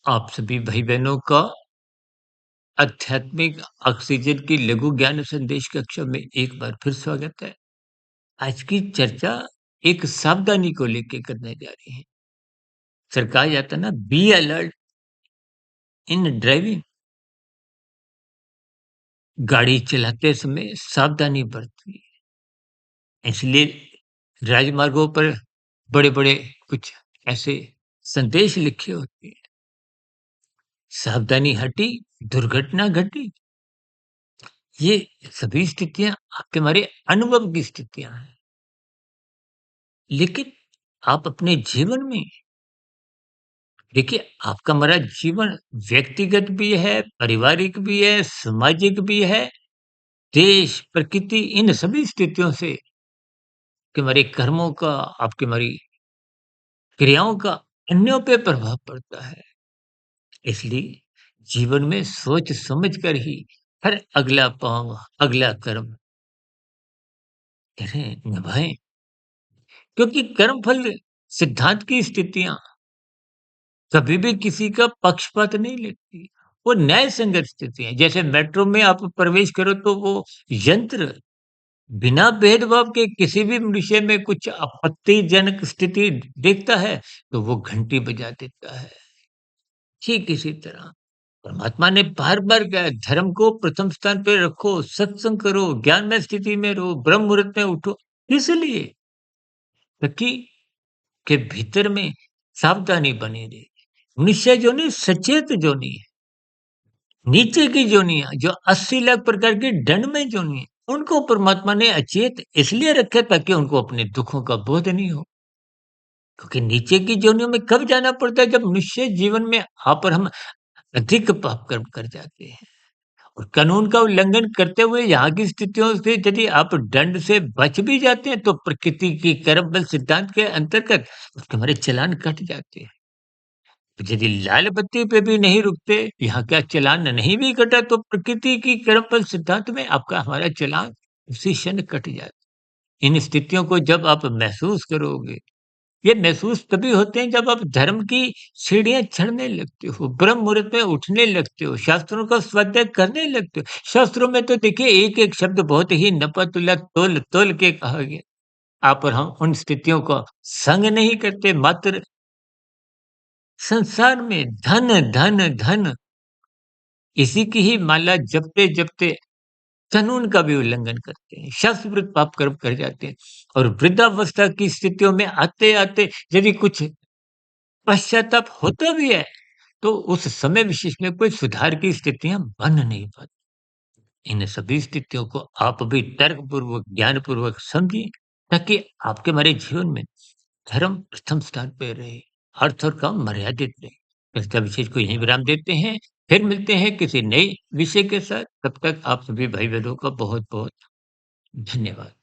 आप सभी भाई-बहनों का आध्यात्मिक ऑक्सीजन की लघु ज्ञान संदेश कक्षा में एक बार फिर स्वागत है। आज की चर्चा एक सावधानी को लेके करने जा रही है। सर कहा जाता है ना, बी अलर्ट इन ड्राइविंग। गाड़ी चलाते समय सावधानी बरतिए। इसलिए राजमार्गों पर बड़े-बड़े कुछ ऐसे संदेश लिखे होते हैं। सावधानी हटी, दुर्घटना घटी। ये सभी स्थितियाँ आपके हमारे अनुभव की स्थितियाँ हैं। लेकिन आप अपने जीवन में देखिए, आपका हमारा जीवन व्यक्तिगत भी है, पारिवारिक भी है, सामाजिक भी है, देश, प्रकृति इन सभी स्थितियों से के हमारे कर्मों का, आपकी हमारी क्रियाओं का अन्यों पे प्रभाव पड़ता है। इसलिए जीवन में सोच समझ कर ही हर अगला पाँव, अगला कर्म करें, निभाएँ। क्योंकि कर्मफल सिद्धांत की स्थितियाँ कभी भी किसी का पक्षपात नहीं लेती। वो न्याय संगत स्थिति है। जैसे मेट्रो में आप प्रवेश करो तो वो यंत्र बिना भेदभाव के किसी भी विषय में कुछ आपत्तिजनक स्थिति देखता है, तो वो घंटी बजा देता है। ठीक इसी तरह परमात्मा ने बार-बार कहा है, धर्म को प्रथम स्थान पे रखो, सत्संग करो, ज्ञानमय स्थिति में रहो, ब्रह्म मुहूर्त में उठो। इसलिए ताकि के भीतर में सावधानी बनी रहे। निश्चय जो नहीं, सचेत जो नहीं है। नीचे की जोनियाँ, जो 80 लाख प्रकार की दंडमय जोनियाँ, उनको परमात्मा ने अचेत इसलिए रखा ताकि उनको अपने दुखों का बोध नहीं हो। क्योंकि नीचे की जोनियों में कब जाना पड़ता है, जब निश्चय जीवन में आ पर हम अधिक पाप कर्म कर जाते हैं। और कानून का उल्लंघन करते हुए यहाँ की स्थितियों से यदि आप दंड से बच भी जाते हैं, तो प्रकृति की कर्म बल सिद्धांत के अंतर्गत उसके हमारे चालान कट जाते हैं। यदि लाल बत्ती पे भी नहीं रुकते, यहाँ का चालान नहीं भी कटा तो प्रकृति की कर्मफल सिद्धांत में आपका हमारा चालान उसी क्षण कट जाता। इन स्थितियों को जब आप महसूस करोगे, ये महसूस तभी होते हैं जब आप धर्म की सीढ़ियाँ चढ़ने लगते हो, ब्रह्म मुहूर्त में उठने लगते हो, शास्त्रों का स्वाध्याय करने लगते हो। शास्त्रों में तो देखिए एक-एक शब्द बहुत ही नपा-तुला, तोल-तोल के कहा गया। आप और हम उन स्थितियों का संग नहीं करते, मात्र संसार में धन, धन, धन इसी की ही माला जपते-जपते कानून का भी उल्लंघन करते हैं, शास्त्र विरुद्ध पाप कर्म कर जाते हैं और वृद्धावस्था की स्थितियों में आते-आते यदि कुछ पश्चाताप होता भी है, तो उस समय विशेष में कोई सुधार की स्थितियाँ बन नहीं पाती। इन सभी स्थितियों को आप भी तर्कपूर्वक, ज्ञानपूर्वक समझिए, ताकि आपके हमारे जीवन में धर्म प्रथम स्थान पे रहे, अर्थ और काम मर्यादित रहे। इसका विशेष को यहीं विराम देते हैं। फिर मिलते हैं किसी नए विषय के साथ। तब तक आप सभी भाई-बहनों का बहुत-बहुत धन्यवाद।